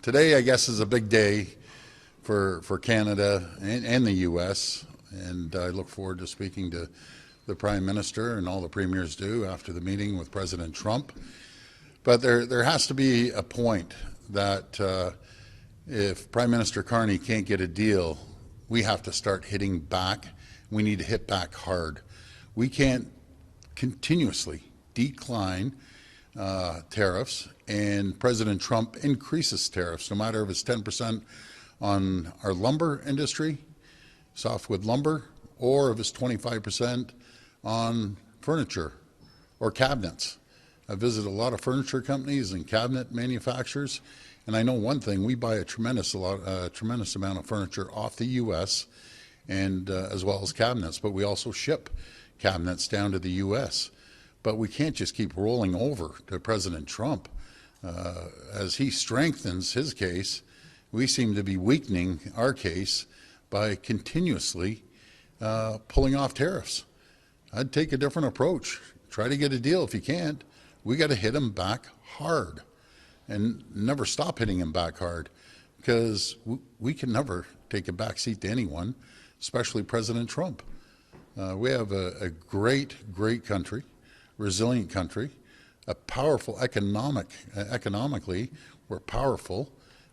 Today, I guess, is a big day for Canada and the U.S., and I look forward to speaking to the Prime Minister, and all the premiers do, after the meeting with President Trump. But there has to be a point that if Prime Minister Carney can't get a deal, we have to start hitting back. We need to hit back hard. We can't continuously decline tariffs, and President Trump increases tariffs, no matter if it's 10% on our lumber industry, softwood lumber, or if it's 25% on furniture or cabinets. I visited a lot of furniture companies and cabinet manufacturers, and I know one thing: we buy a tremendous amount of furniture off the U.S. and as well as cabinets, but we also ship cabinets down to the U.S. But we can't just keep rolling over to President Trump. As he strengthens his case, we seem to be weakening our case by continuously pulling off tariffs. I'd take a different approach. Try to get a deal. If you can't, we got to hit him back hard and never stop hitting him back hard, because we can never take a back seat to anyone, especially President Trump. We have a great, great country, resilient country, a powerful economically, we're powerful.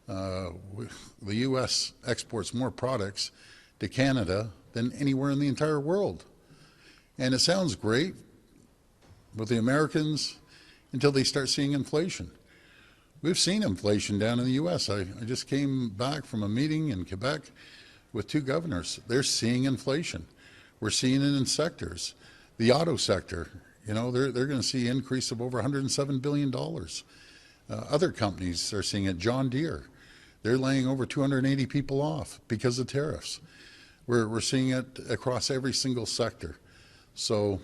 The U.S. exports more products to Canada than anywhere in the entire world. And it sounds great with the Americans until they start seeing inflation. We've seen inflation down in the U.S. I just came back from a meeting in Quebec with two governors. They're seeing inflation. We're seeing it in sectors. The auto sector, they're going to see an increase of over $107 billion. Other companies are seeing it. John Deere, they're laying over 280 people off because of tariffs. We're seeing it across every single sector. So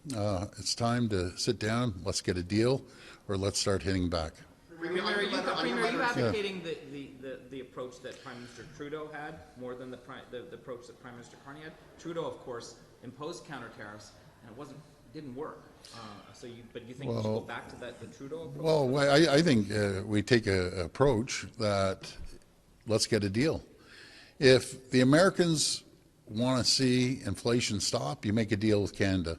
it's time to sit down, let's get a deal, or let's start hitting back. Premier, are you advocating the approach that Prime Minister Trudeau had more than the approach that Prime Minister Carney had? Trudeau, of course, imposed counter tariffs, and it didn't work. But you think we should go back to the Trudeau approach? Well, I think we take an approach that let's get a deal. If the Americans want to see inflation stop, you make a deal with Canada.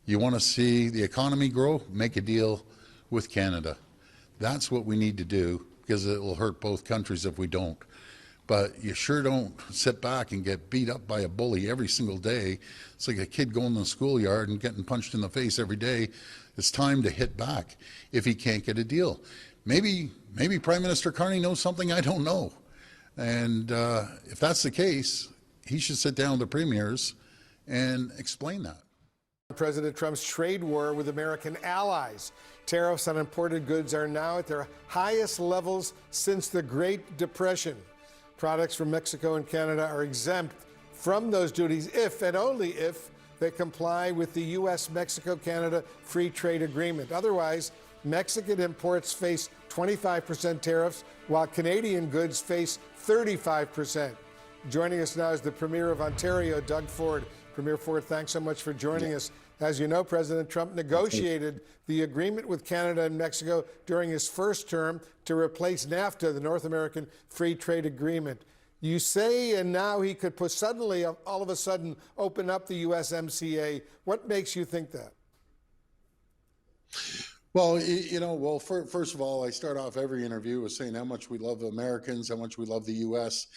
You want to see the economy grow, make a deal with Canada. That's what we need to do, because it will hurt both countries if we don't. But you sure don't sit back and get beat up by a bully every single day. It's like a kid going to the schoolyard and getting punched in the face every day. It's time to hit back if he can't get a deal. Maybe Prime Minister Carney knows something I don't know. And if that's the case, he should sit down with the premiers and explain that. President Trump's trade war with American allies. Tariffs on imported goods are now at their highest levels since the Great Depression. Products from Mexico and Canada are exempt from those duties if and only if they comply with the U.S.-Mexico-Canada Free Trade Agreement. Otherwise, Mexican imports face 25% tariffs, while Canadian goods face 35%. Joining us now is the Premier of Ontario, Doug Ford. Premier Ford, thanks so much for joining us. As you know, President Trump negotiated the agreement with Canada and Mexico during his first term to replace NAFTA, the North American Free Trade Agreement. You say, and now he could suddenly, all of a sudden, open up the USMCA. What makes you think that? Well, first of all, I start off every interview with saying how much we love Americans, how much we love the U.S.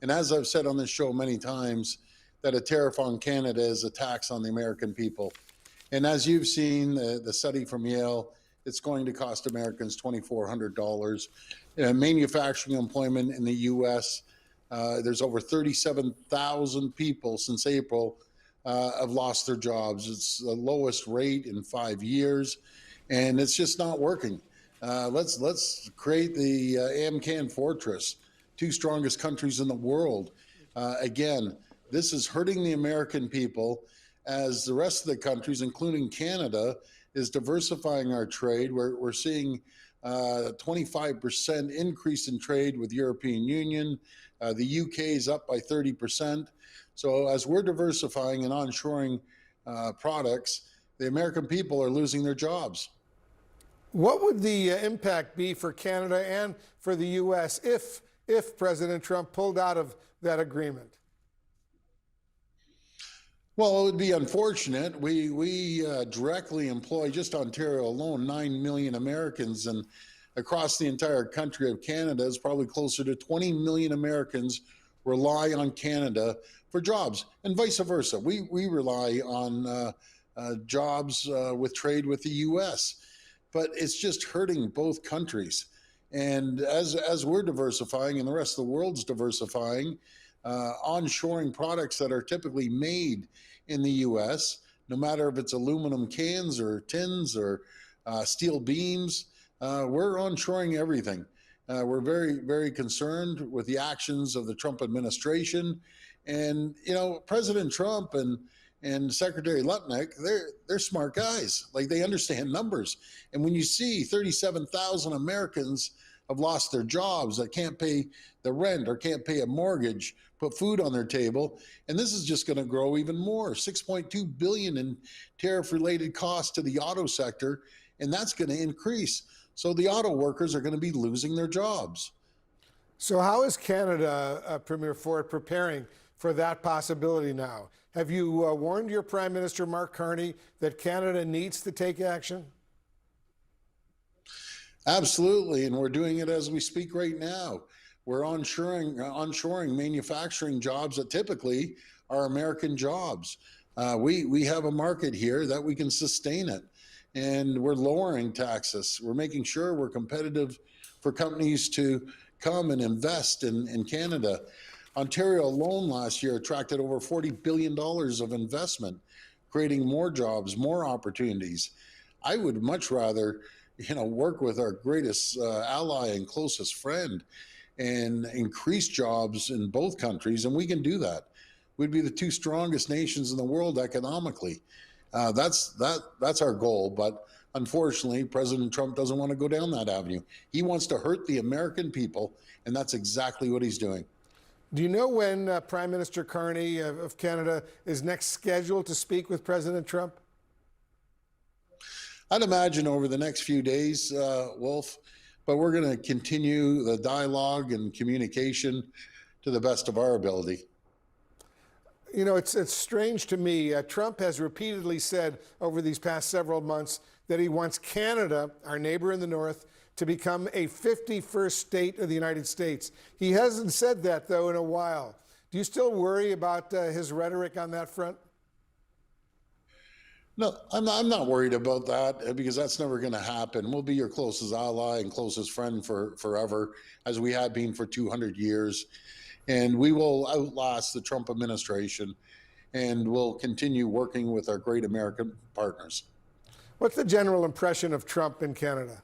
And as I've said on this show many times, that a tariff on Canada is a tax on the American people. And as you've seen, the study from Yale, it's going to cost Americans $2,400. Manufacturing employment in the U.S., there's over 37,000 people since April have lost their jobs. It's the lowest rate in 5 years, and it's just not working. Let's create the AMCAN fortress, two strongest countries in the world. Again, this is hurting the American people, as the rest of the countries, including Canada, is diversifying our trade. We're seeing 25% increase in trade with the European Union. The UK is up by 30%. So as we're diversifying and onshoring products, the American people are losing their jobs. What would the impact be for Canada and for the U.S. if President Trump pulled out of that agreement? Well, it would be unfortunate. We directly employ, just Ontario alone, 9 million Americans, and across the entire country of Canada is probably closer to 20 million Americans rely on Canada for jobs, and vice versa. We rely on jobs with trade with the U.S., but it's just hurting both countries. And as we're diversifying and the rest of the world's diversifying, onshoring products that are typically made in the U.S., no matter if it's aluminum cans or tins or steel beams, we're onshoring everything. We're very, very concerned with the actions of the Trump administration. And, you know, President Trump and Secretary Lutnick, they're smart guys. Like, they understand numbers. And when you see 37,000 Americans have lost their jobs, that can't pay the rent or can't pay a mortgage, put food on their table, and this is just going to grow even more. $6.2 billion in tariff-related costs to the auto sector, and that's going to increase. So the auto workers are going to be losing their jobs. So how is Canada, Premier Ford, preparing for that possibility now? Have you warned your Prime Minister, Mark Carney, that Canada needs to take action? Absolutely, and we're doing it as we speak right now. We're onshoring manufacturing jobs that typically are American jobs. We have a market here that we can sustain it, and we're lowering taxes. We're making sure we're competitive for companies to come and invest in Canada. Ontario alone last year attracted over $40 billion of investment, creating more jobs, more opportunities. I would much rather, work with our greatest ally and closest friend and increase jobs in both countries, and we can do that. We'd be the two strongest nations in the world economically. That's our goal, but unfortunately, President Trump doesn't want to go down that avenue. He wants to hurt the American people, and that's exactly what he's doing. Do you know when Prime Minister Carney of Canada is next scheduled to speak with President Trump? I'd imagine over the next few days, Wolf, but we're going to continue the dialogue and communication to the best of our ability. You know, it's strange to me. Trump has repeatedly said over these past several months that he wants Canada, our neighbor in the north, to become a 51st state of the United States. He hasn't said that, though, in a while. Do you still worry about his rhetoric on that front? No, I'm not worried about that, because that's never going to happen. We'll be your closest ally and closest friend for forever, as we have been for 200 years. And we will outlast the Trump administration, and we'll continue working with our great American partners. What's the general impression of Trump in Canada?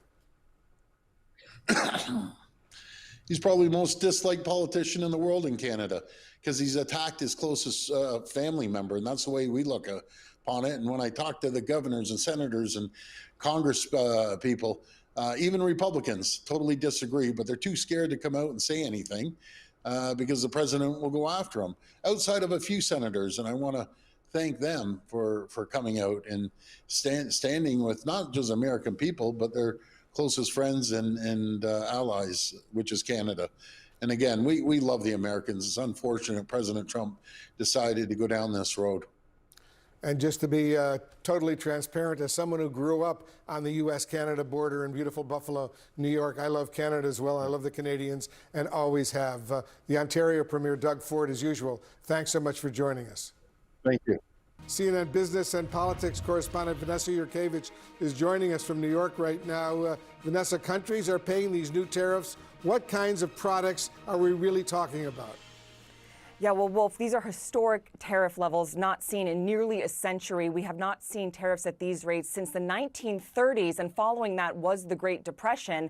He's probably the most disliked politician in the world in Canada, because he's attacked his closest family member, and that's the way we look upon it. And when I talk to the governors and senators and Congress people, even Republicans totally disagree, but they're too scared to come out and say anything because the president will go after them, outside of a few senators. And I want to thank them for coming out and standing with not just American people, but their closest friends and allies, which is Canada. And again, we love the Americans. It's unfortunate President Trump decided to go down this road. And just to be totally transparent, as someone who grew up on the U.S.-Canada border in beautiful Buffalo, New York, I love Canada as well. I love the Canadians and always have. The Ontario Premier, Doug Ford, as usual, thanks so much for joining us. Thank you. CNN business and politics correspondent Vanessa Yurkevich is joining us from New York right now. Vanessa, countries are paying these new tariffs. What kinds of products are we really talking about? Yeah, well, Wolf, these are historic tariff levels not seen in nearly a century. We have not seen tariffs at these rates since the 1930s, and following that was the Great Depression.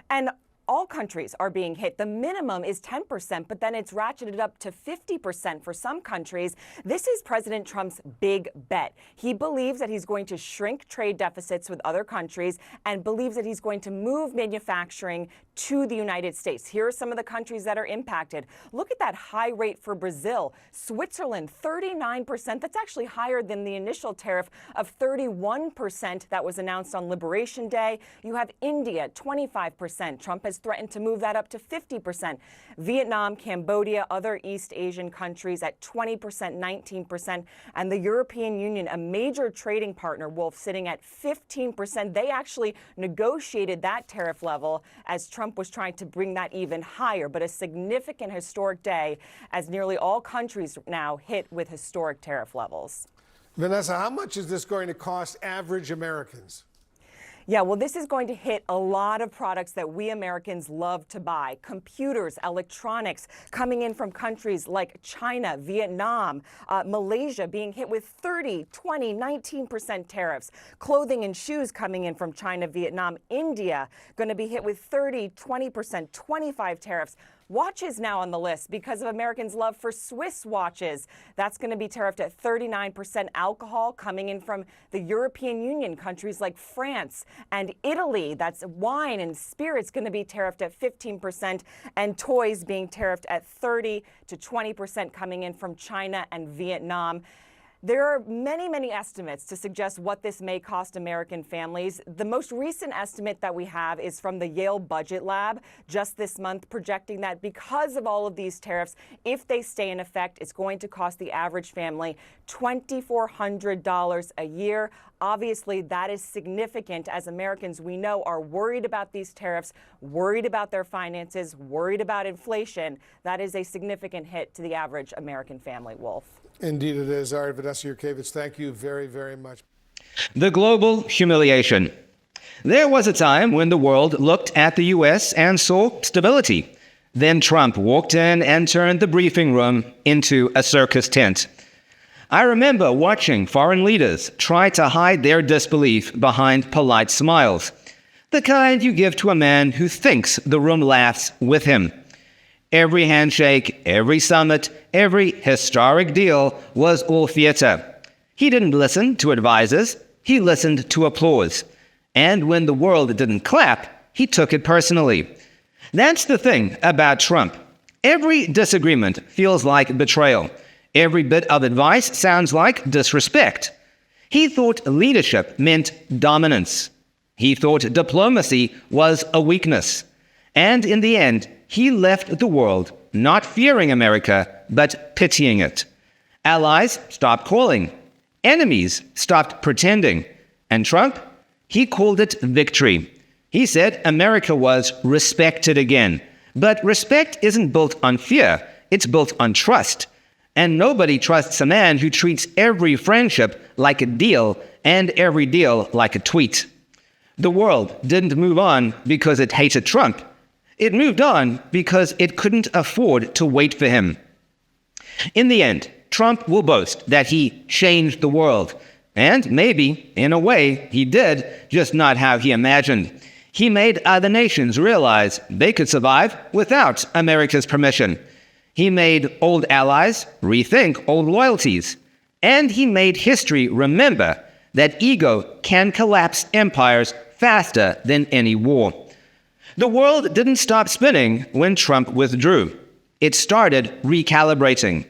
And all countries are being hit. The minimum is 10%, but then it's ratcheted up to 50% for some countries. This is President Trump's big bet. He believes that he's going to shrink trade deficits with other countries and believes that he's going to move manufacturing to the United States. Here are some of the countries that are impacted. Look at that high rate for Brazil. Switzerland, 39%. That's actually higher than the initial tariff of 31% that was announced on Liberation Day. You have India, 25%. Trump has threatened to move that up to 50%. Vietnam, Cambodia, other East Asian countries at 20%, 19%. And the European Union, a major trading partner, Wolf, sitting at 15%. They actually negotiated that tariff level as Trump was trying to bring that even higher. But a significant historic day as nearly all countries now hit with historic tariff levels. Vanessa, how much is this going to cost average Americans? Yeah, well, this is going to hit a lot of products that we Americans love to buy. Computers, electronics, coming in from countries like China, Vietnam, Malaysia being hit with 30, 20, 19% tariffs. Clothing and shoes coming in from China, Vietnam, India going to be hit with 30, 20%, 25 tariffs. Watches now on the list because of Americans' love for Swiss watches. That's going to be tariffed at 39%. Alcohol coming in from the European Union, countries like France and Italy. That's wine and spirits going to be tariffed at 15%, and toys being tariffed at 30 to 20% coming in from China and Vietnam. There are many, many estimates to suggest what this may cost American families. The most recent estimate that we have is from the Yale Budget Lab just this month, projecting that because of all of these tariffs, if they stay in effect, it's going to cost the average family $2,400 a year. Obviously, that is significant as Americans, we know, are worried about these tariffs, worried about their finances, worried about inflation. That is a significant hit to the average American family, Wolf. Indeed it is. All right, Vanessa Yurkevich, thank you very, very much. The global humiliation. There was a time when the world looked at the U.S. and saw stability. Then Trump walked in and turned the briefing room into a circus tent. I remember watching foreign leaders try to hide their disbelief behind polite smiles, the kind you give to a man who thinks the room laughs with him. Every handshake, every summit, every historic deal was all theater. He didn't listen to advisors, he listened to applause. And when the world didn't clap, he took it personally. That's the thing about Trump. Every disagreement feels like betrayal. Every bit of advice sounds like disrespect. He thought leadership meant dominance. He thought diplomacy was a weakness. And in the end, he left the world not fearing America, but pitying it. Allies stopped calling. Enemies stopped pretending. And Trump, he called it victory. He said America was respected again. But respect isn't built on fear, it's built on trust. And nobody trusts a man who treats every friendship like a deal and every deal like a tweet. The world didn't move on because it hated Trump. It moved on because it couldn't afford to wait for him. In the end, Trump will boast that he changed the world. And maybe, in a way, he did, just not how he imagined. He made other nations realize they could survive without America's permission. He made old allies rethink old loyalties. And he made history remember that ego can collapse empires faster than any war. The world didn't stop spinning when Trump withdrew. It started recalibrating.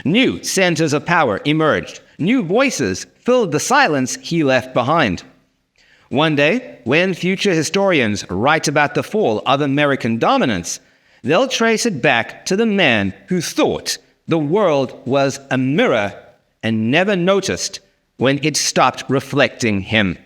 New centers of power emerged. New voices filled the silence he left behind. One day, when future historians write about the fall of American dominance, they'll trace it back to the man who thought the world was a mirror and never noticed when it stopped reflecting him.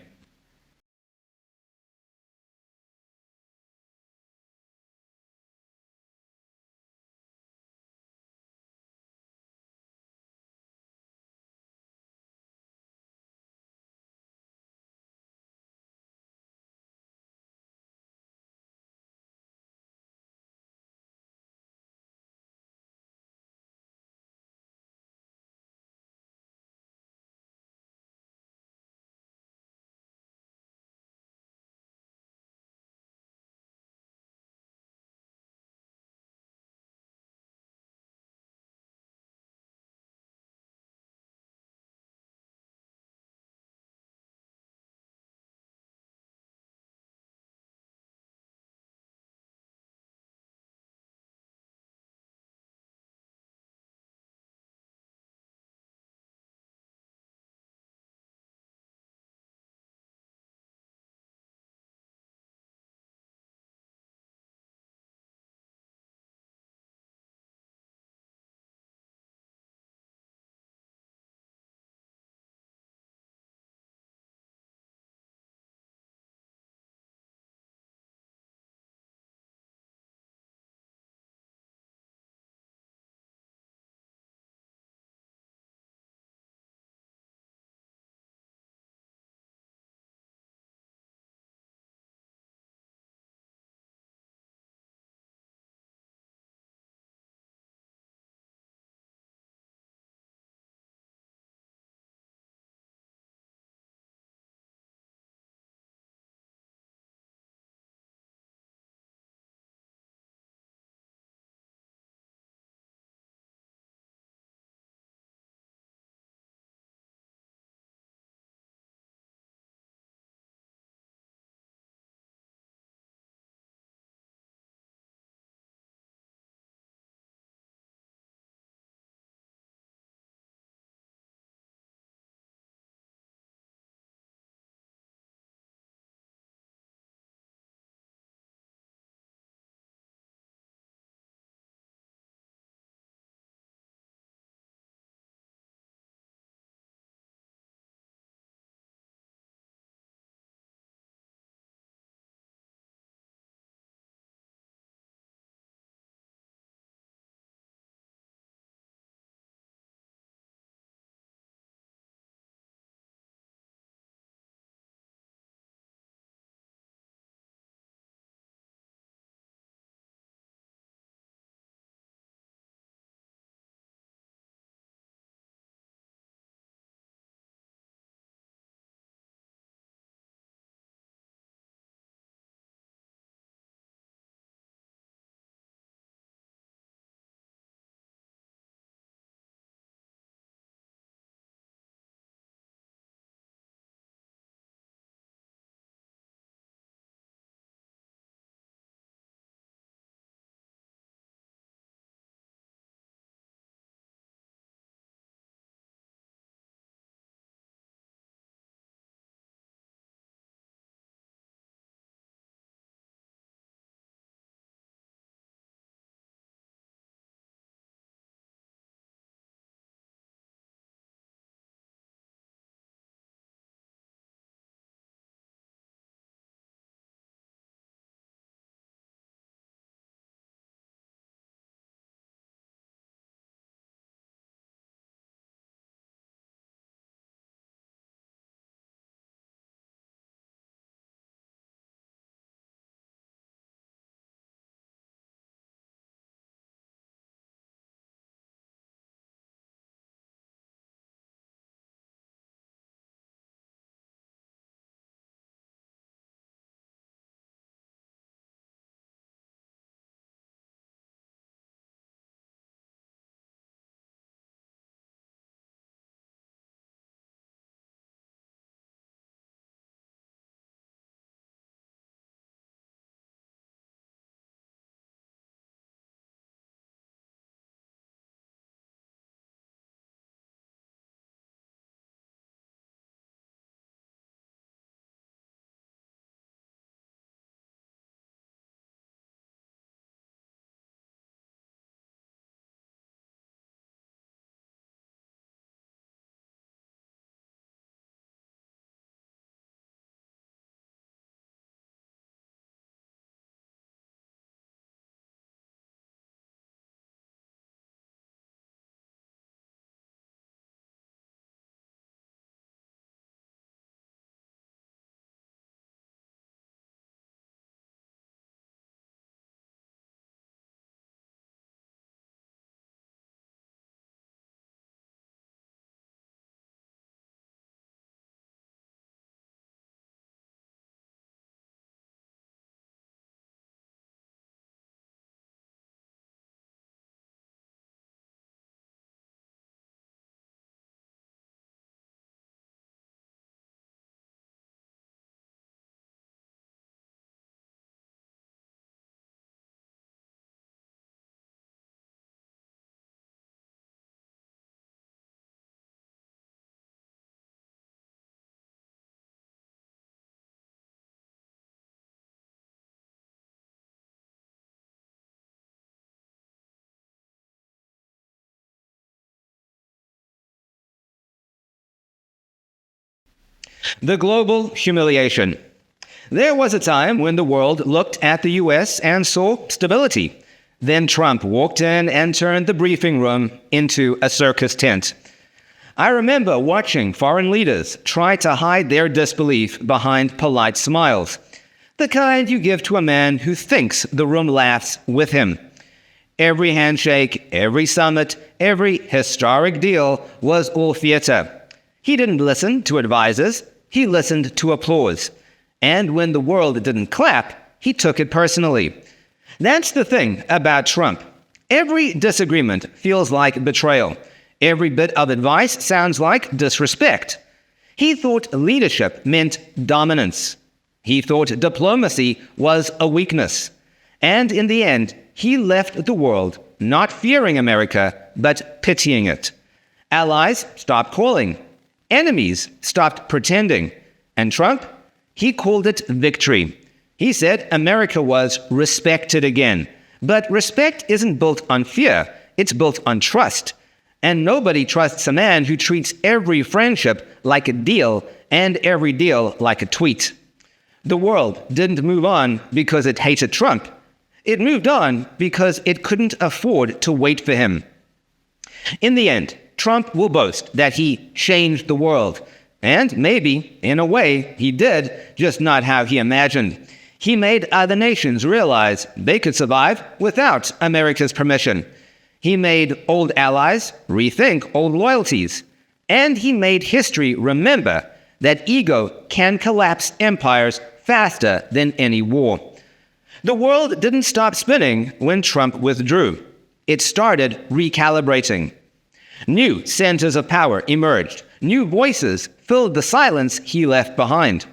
The global humiliation. There was a time when the world looked at the U.S. and saw stability. Then Trump walked in and turned the briefing room into a circus tent. I remember watching foreign leaders try to hide their disbelief behind polite smiles, the kind you give to a man who thinks the room laughs with him. Every handshake, every summit, every historic deal was all theater. He didn't listen to advisors, he listened to applause. And when the world didn't clap, he took it personally. That's the thing about Trump. Every disagreement feels like betrayal. Every bit of advice sounds like disrespect. He thought leadership meant dominance. He thought diplomacy was a weakness. And in the end, he left the world not fearing America, but pitying it. Allies stopped calling. Enemies stopped pretending. And Trump? He called it victory. He said America was respected again. But respect isn't built on fear, it's built on trust. And nobody trusts a man who treats every friendship like a deal and every deal like a tweet. The world didn't move on because it hated Trump. It moved on because it couldn't afford to wait for him. In the end, Trump will boast that he changed the world. And maybe, in a way, he did, just not how he imagined. He made other nations realize they could survive without America's permission. He made old allies rethink old loyalties. And he made history remember that ego can collapse empires faster than any war. The world didn't stop spinning when Trump withdrew. It started recalibrating. New centers of power emerged. New voices filled the silence he left behind.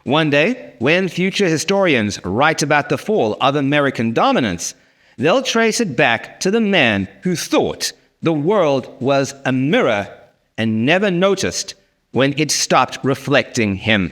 One day, when future historians write about the fall of American dominance, they'll trace it back to the man who thought the world was a mirror and never noticed when it stopped reflecting him.